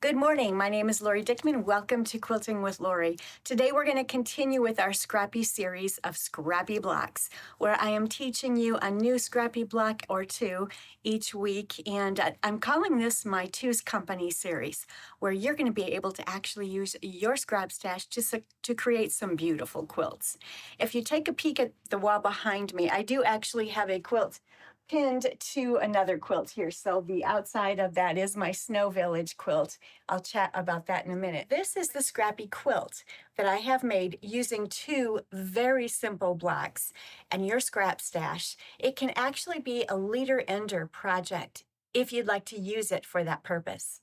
Good morning. My name is Lori Dickman. Welcome to Quilting with Lori. Today we're going to continue with our Scrappy series of Scrappy blocks, where I am teaching you a new Scrappy block or two each week. And I'm calling this my Two's Company series, where you're going to be able to actually use your scrap stash to create some beautiful quilts. If you take a peek at the wall behind me, I do actually have a quilt pinned to another quilt here. So the outside of that is my Snow Village quilt. I'll chat about that in a minute. This is the Scrappy quilt that I have made using two very simple blocks and your scrap stash. It can actually be a leader ender project if you'd like to use it for that purpose.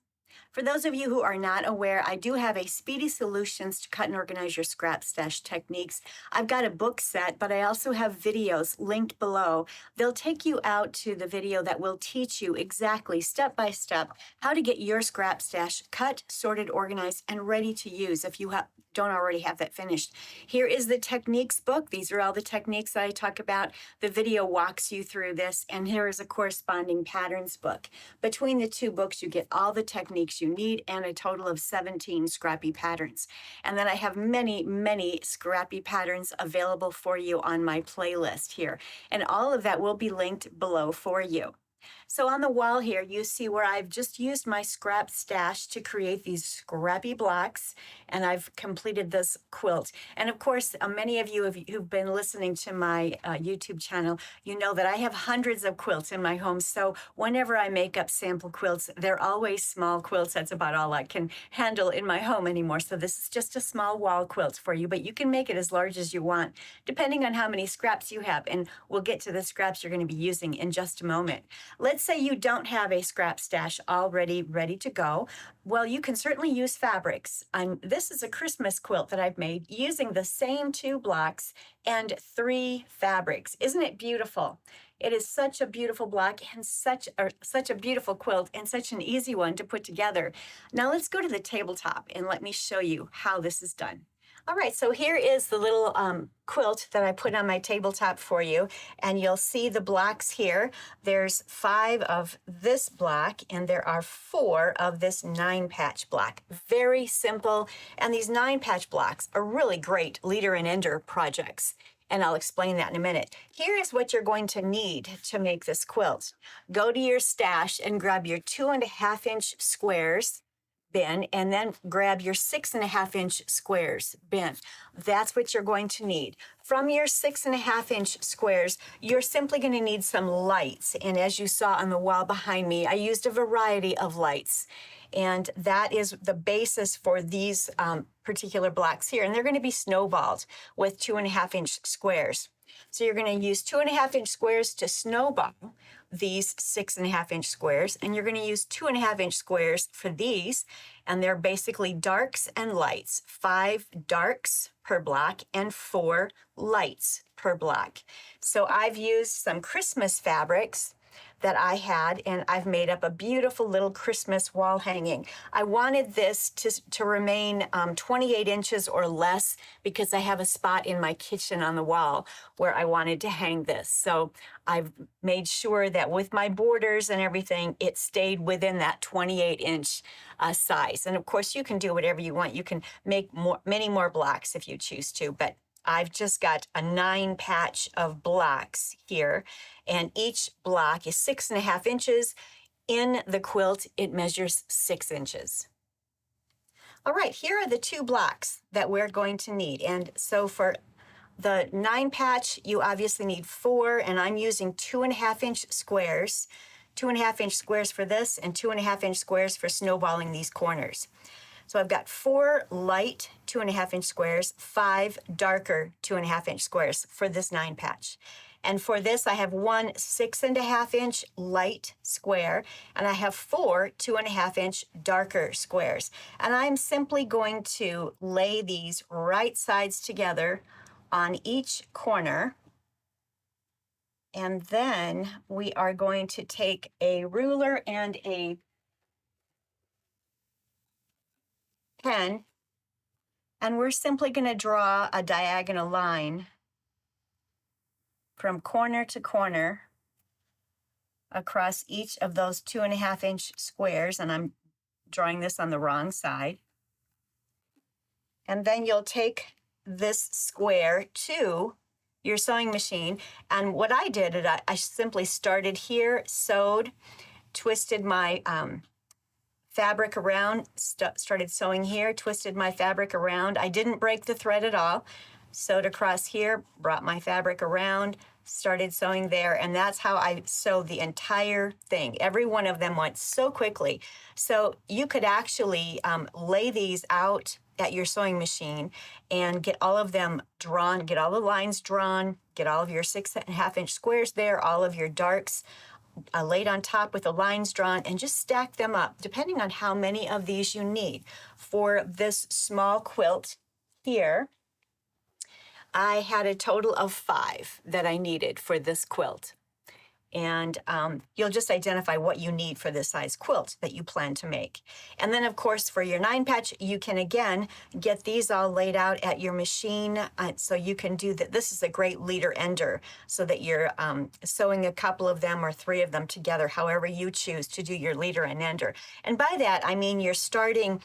For those of you who are not aware, I do have a Speedy Solutions to Cut and Organize Your Scrap Stash Techniques. I've got a book set, but I also have videos linked below. They'll take you out to the video that will teach you exactly, step by step, how to get your scrap stash cut, sorted, organized, and ready to use if you don't already have that finished. Here is the techniques book. These are all the techniques that I talk about. The video walks you through this, and here is a corresponding patterns book. Between the two books, you get all the techniques you need and a total of 17 scrappy patterns. And then I have many scrappy patterns available for you on my playlist here. And all of that will be linked below for you. So on the wall here, you see where I've just used my scrap stash to create these scrappy blocks, and I've completed this quilt. And of course, many of you who've been listening to my YouTube channel, you know that I have hundreds of quilts in my home. So whenever I make up sample quilts, they're always small quilts. That's about all I can handle in my home anymore. So this is just a small wall quilt for you, but you can make it as large as you want, depending on how many scraps you have. And we'll get to the scraps you're going to be using in just a moment. Let's say you don't have a scrap stash already ready to go. Well, you can certainly use fabrics. This is a Christmas quilt that I've made using the same two blocks and 3 fabrics. Isn't it beautiful? It is such a beautiful block and such a beautiful quilt and such an easy one to put together. Now let's go to the tabletop and let me show you how this is done. All right, so here is the little quilt that I put on my tabletop for you, and you'll see the blocks here. There's 5 of this block, and there are 4 of this 9-patch block. Very simple, and these 9-patch blocks are really great leader and ender projects, and I'll explain that in a minute. Here is what you're going to need to make this quilt. Go to your stash and grab your 2.5-inch squares bin, and then grab your 6.5-inch squares bin. That's what you're going to need. From your 6.5-inch squares, you're simply going to need some lights. And as you saw on the wall behind me, I used a variety of lights. And that is the basis for these particular blocks here. And they're going to be snowballed with 2.5-inch squares. So you're going to use 2.5-inch squares to snowball these 6.5-inch squares, and you're going to use 2.5-inch squares for these, and they're basically darks and lights. 5 darks per block and 4 lights per block. So I've used some Christmas fabrics that I had, and I've made up a beautiful little Christmas wall hanging. I wanted this to remain 28 inches or less because I have a spot in my kitchen on the wall where I wanted to hang this. So I've made sure that with my borders and everything, it stayed within that 28-inch size. And of course, you can do whatever you want. You can make many more blocks if you choose to, but I've just got a 9-patch of blocks here, and each block is 6.5 inches. In the quilt, it measures 6 inches. All right, here are the 2 blocks that we're going to need. And so for the 9-patch, you obviously need 4, and I'm using 2.5-inch squares. 2.5-inch squares for this, and 2.5-inch squares for snowballing these corners. So I've got 4 light 2.5-inch squares, 5 darker 2.5-inch squares for this 9-patch. And for this, I have 1 6.5-inch light square, and I have 4 2.5-inch darker squares. And I'm simply going to lay these right sides together on each corner. And then we are going to take a ruler and a pen, and we're simply going to draw a diagonal line from corner to corner across each of those 2.5-inch squares, and I'm drawing this on the wrong side. And then you'll take this square to your sewing machine. And what I did is I simply started here, sewed, twisted my fabric around, started sewing here, twisted my fabric around. I didn't break the thread at all. Sewed across here, brought my fabric around, started sewing there, and that's how I sewed the entire thing. Every one of them went so quickly. So you could actually lay these out at your sewing machine and get all of them drawn, get all the lines drawn, get all of your 6.5 inch squares there, all of your darks laid on top with the lines drawn, and just stack them up depending on how many of these you need. For this small quilt here, I had a total of 5 that I needed for this quilt. And you'll just identify what you need for this size quilt that you plan to make. And then, of course, for your 9-patch, you can, again, get these all laid out at your machine. So you can do that. This is a great leader ender, so that you're sewing a couple of them or 3 of them together, however you choose to do your leader and ender. And by that, I mean you're starting...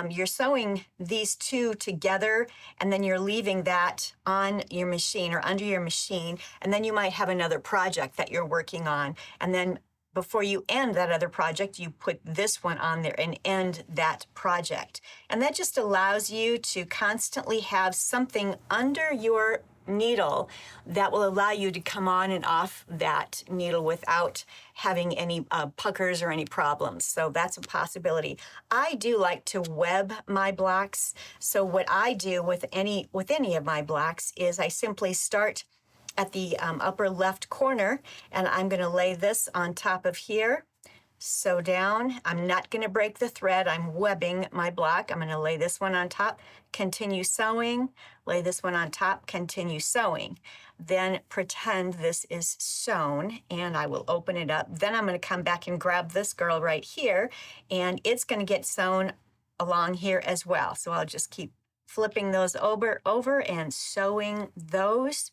you're sewing these 2 together, and then you're leaving that on your machine or under your machine, and then you might have another project that you're working on. And then before you end that other project, you put this one on there and end that project. And that just allows you to constantly have something under your needle that will allow you to come on and off that needle without having any puckers or any problems. So that's a possibility. I do like to web my blocks. So what I do with any of my blocks is I simply start at the upper left corner, and I'm going to lay this on top of here. Sew down. I'm not going to break the thread. I'm webbing my block. I'm going to lay this one on top, continue sewing, lay this one on top, continue sewing. Then pretend this is sewn, and I will open it up. Then I'm going to come back and grab this girl right here, and it's going to get sewn along here as well. So I'll just keep flipping those over and sewing those.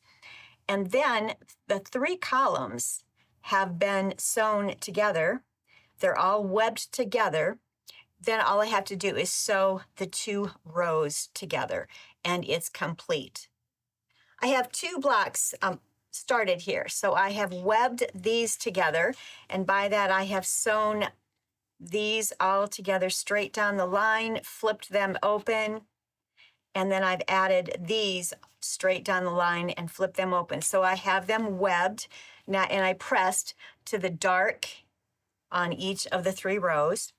And then the 3 columns have been sewn together. They're all webbed together. Then all I have to do is sew the 2 rows together, and it's complete. I have 2 blocks started here. So I have webbed these together, and by that I have sewn these all together straight down the line, flipped them open, and then I've added these straight down the line and flipped them open. So I have them webbed now, and I pressed to the dark on each of the 3 rows.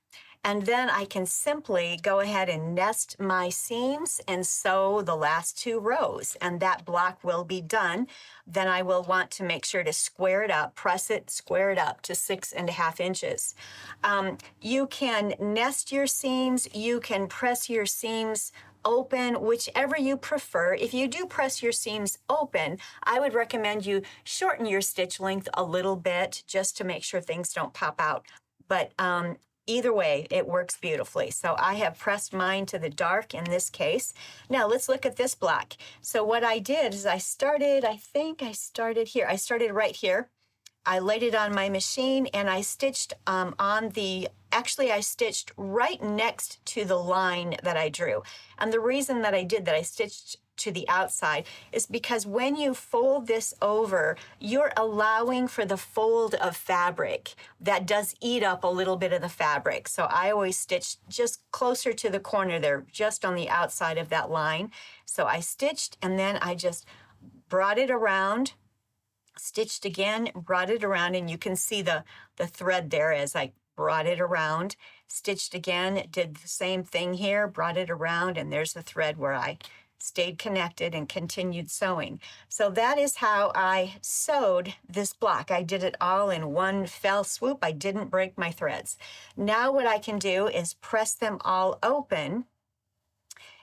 And then I can simply go ahead and nest my seams and sew the last 2 rows, and that block will be done. Then I will want to make sure to square it up, press it, square it up to 6.5 inches. You can nest your seams, you can press your seams open, whichever you prefer. If you do press your seams open, I would recommend you shorten your stitch length a little bit just to make sure things don't pop out. But either way, it works beautifully. So I have pressed mine to the dark in this case. Now let's look at this block. So what I did is I started right here. I laid it on my machine, and I stitched I stitched right next to the line that I drew. And the reason that I did that, I stitched to the outside, is because when you fold this over, you're allowing for the fold of fabric that does eat up a little bit of the fabric. So I always stitch just closer to the corner there, just on the outside of that line. So I stitched, and then I just brought it around, stitched again, brought it around, and you can see the thread there as I brought it around, stitched again, did the same thing here, brought it around, and there's the thread where I stayed connected and continued sewing. So that is how I sewed this block. I did it all in one fell swoop. I didn't break my threads. Now what I can do is press them all open,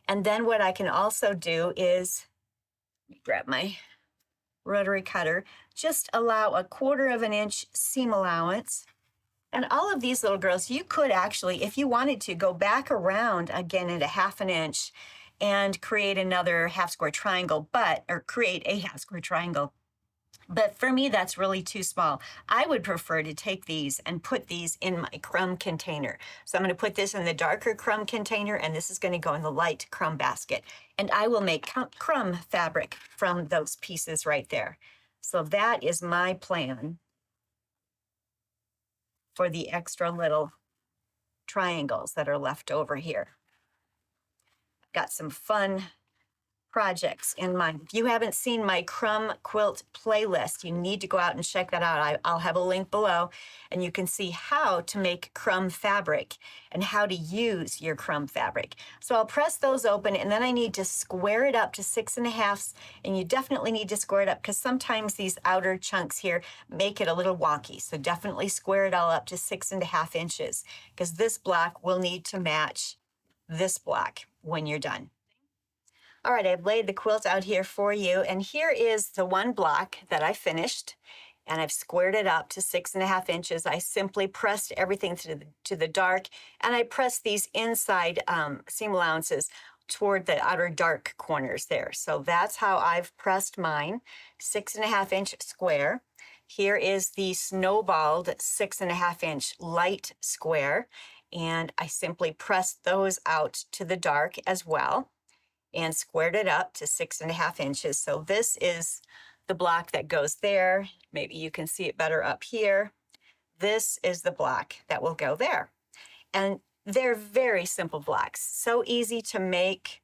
and then what I can also do is grab my rotary cutter, just allow a 1/4 inch seam allowance. And all of these little girls, you could actually, if you wanted to, go back around again at a 1/2 inch and create another half square triangle, or create a half square triangle. But for me, that's really too small. I would prefer to take these and put these in my crumb container. So I'm going to put this in the darker crumb container, and this is going to go in the light crumb basket. And I will make crumb fabric from those pieces right there. So that is my plan for the extra little triangles that are left over here. Got some fun projects in mind. If you haven't seen my crumb quilt playlist, you need to go out and check that out. I'll have a link below, and you can see how to make crumb fabric and how to use your crumb fabric. So I'll press those open, and then I need to square it up to 6.5, and you definitely need to square it up because sometimes these outer chunks here make it a little wonky. So definitely square it all up to 6.5 inches because this block will need to match this block when you're done. All right, I've laid the quilt out here for you, and here is the one block that I finished, and I've squared it up to 6.5 inches. I simply pressed everything to the dark, and I pressed these inside seam allowances toward the outer dark corners there. So that's how I've pressed mine, 6.5 inch square. Here is the snowballed 6.5 inch light square, and I simply pressed those out to the dark as well and squared it up to 6.5 inches. So this is the block that goes there. Maybe you can see it better up here. This is the block that will go there. And they're very simple blocks, so easy to make.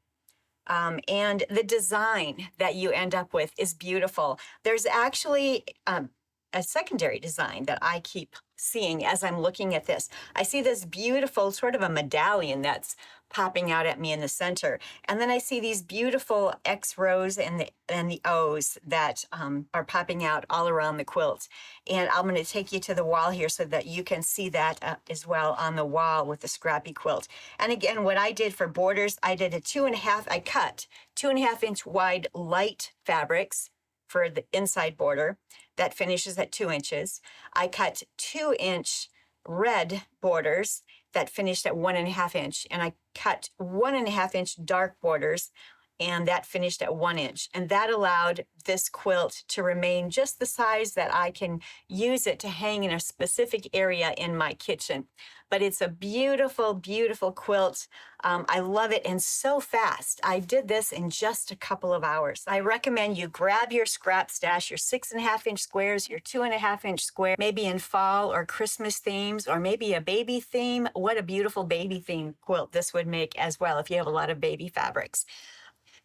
And the design that you end up with is beautiful. There's actually a secondary design that I keep seeing as I'm looking at this. I see this beautiful sort of a medallion that's popping out at me in the center. And then I see these beautiful X rows and the O's that are popping out all around the quilt. And I'm going to take you to the wall here so that you can see that as well on the wall with the Scrappy quilt. And again, what I did for borders, I did I cut 2.5 inch wide light fabrics for the inside border that finishes at 2 inches. I cut 2-inch red borders that finished at 1.5 inch, and I cut 1.5 inch dark borders, and that finished at 1 inch. And that allowed this quilt to remain just the size that I can use it to hang in a specific area in my kitchen. But it's a beautiful, beautiful quilt. I love it, and so fast. I did this in just a couple of hours. I recommend you grab your scrap stash, your 6.5 inch squares, your 2.5 inch square, maybe in fall or Christmas themes, or maybe a baby theme. What a beautiful baby theme quilt this would make as well if you have a lot of baby fabrics.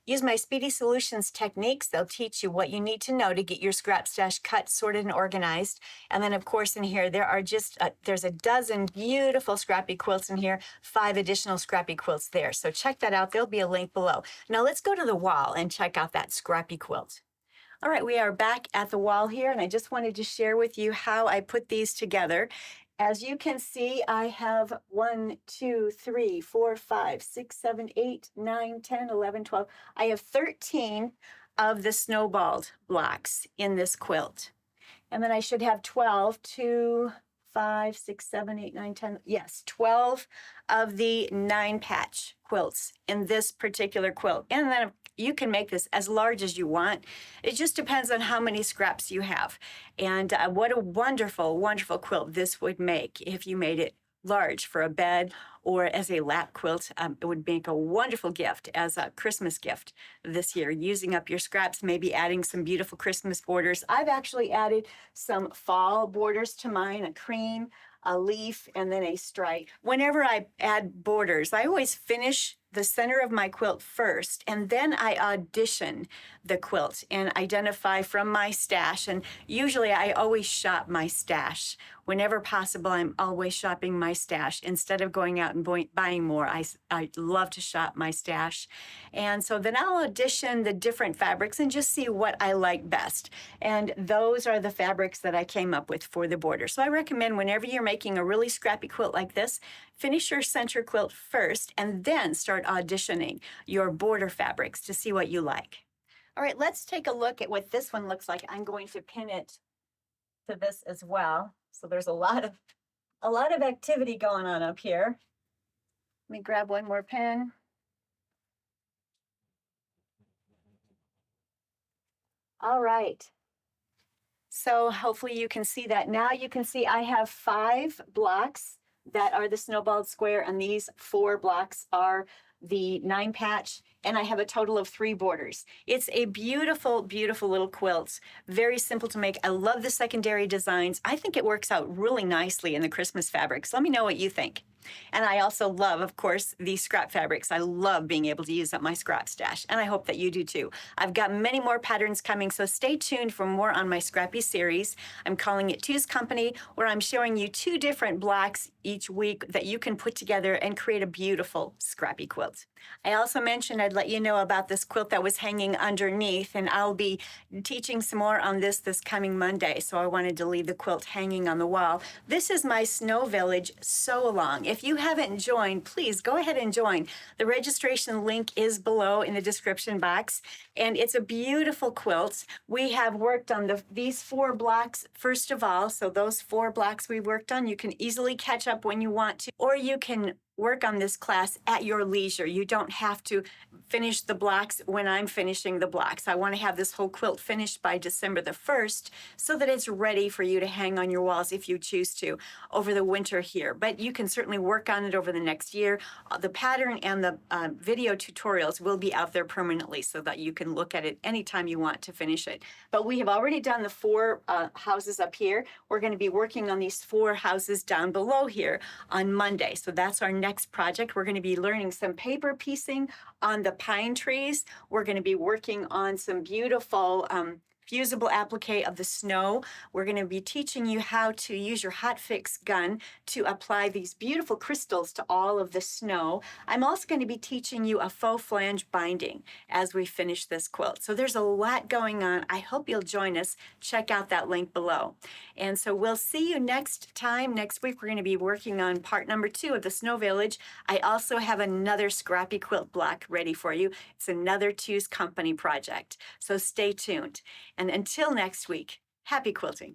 Use my Speedy Solutions techniques. They'll teach you what you need to know to get your scrap stash cut, sorted, and organized. And then, of course, in here, there are there's a dozen beautiful Scrappy quilts in here, 5 additional Scrappy quilts there. So check that out. There'll be a link below. Now let's go to the wall and check out that Scrappy quilt. All right, we are back at the wall here, and I just wanted to share with you how I put these together. As you can see, I have 1, 2, 3, 4, 5, 6, 7, 8, 9, 10, 11, 12. I have 13 of the snowballed blocks in this quilt. And then I should have 12, 2, 5, 6, 7, 8, 9, 10. Yes, 12 of the 9-patch quilts in this particular quilt. And then you can make this as large as you want. It just depends on how many scraps you have. And what a wonderful, wonderful quilt this would make if you made it large for a bed or as a lap quilt. It would make a wonderful gift as a Christmas gift this year, using up your scraps, maybe adding some beautiful Christmas borders. I've actually added some fall borders to mine, a cream, a leaf, and then a stripe. Whenever I add borders, I always finish the center of my quilt first, and then I audition the quilt and identify from my stash. And usually I always shop my stash. Whenever possible, I'm always shopping my stash. Instead of going out and buying more, I love to shop my stash. And so then I'll audition the different fabrics and just see what I like best. And those are the fabrics that I came up with for the border. So I recommend whenever you're making a really scrappy quilt like this, finish your center quilt first and then start auditioning your border fabrics to see what you like. All right, let's take a look at what this one looks like. I'm going to pin it to this as well. So there's a lot of activity going on up here. Let me grab one more pin. All right. So hopefully you can see that. Now you can see I have 5 blocks that are the snowballed square, and these 4 blocks are the 9 patch, and I have a total of 3 borders. It's a beautiful, beautiful little quilt. Very simple to make. I love the secondary designs. I think it works out really nicely in the Christmas fabrics. Let me know what you think. And I also love, of course, the scrap fabrics. I love being able to use up my scrap stash, and I hope that you do too. I've got many more patterns coming, so stay tuned for more on my Scrappy series. I'm calling it Two's Company, where I'm showing you 2 different blocks each week that you can put together and create a beautiful scrappy quilt. I also mentioned I'd let you know about this quilt that was hanging underneath, and I'll be teaching some more on this coming Monday, so I wanted to leave the quilt hanging on the wall. This is my Snow Village sew-along. If you haven't joined, please go ahead and join. The registration link is below in the description box, and it's a beautiful quilt. We have worked on these 4 blocks first of all, so those 4 blocks we worked on, you can easily catch up when you want to, or you can work on this class at your leisure. You don't have to finish the blocks when I'm finishing the blocks. I want to have this whole quilt finished by December the 1st so that it's ready for you to hang on your walls if you choose to over the winter here. But you can certainly work on it over the next year. The pattern and the video tutorials will be out there permanently so that you can look at it anytime you want to finish it. But we have already done the 4 houses up here. We're going to be working on these 4 houses down below here on Monday. So that's our next project. We're going to be learning some paper piecing on the pine trees. We're going to be working on some beautiful fusible applique of the snow. We're going to be teaching you how to use your hot fix gun to apply these beautiful crystals to all of the snow. I'm also going to be teaching you a faux flange binding as we finish this quilt. So there's a lot going on. I hope you'll join us. Check out that link below. And so we'll see you next time. Next week, we're going to be working on part number 2 of the Snow Village. I also have another scrappy quilt block ready for you. It's another Two's Company project. So stay tuned. And until next week, happy quilting.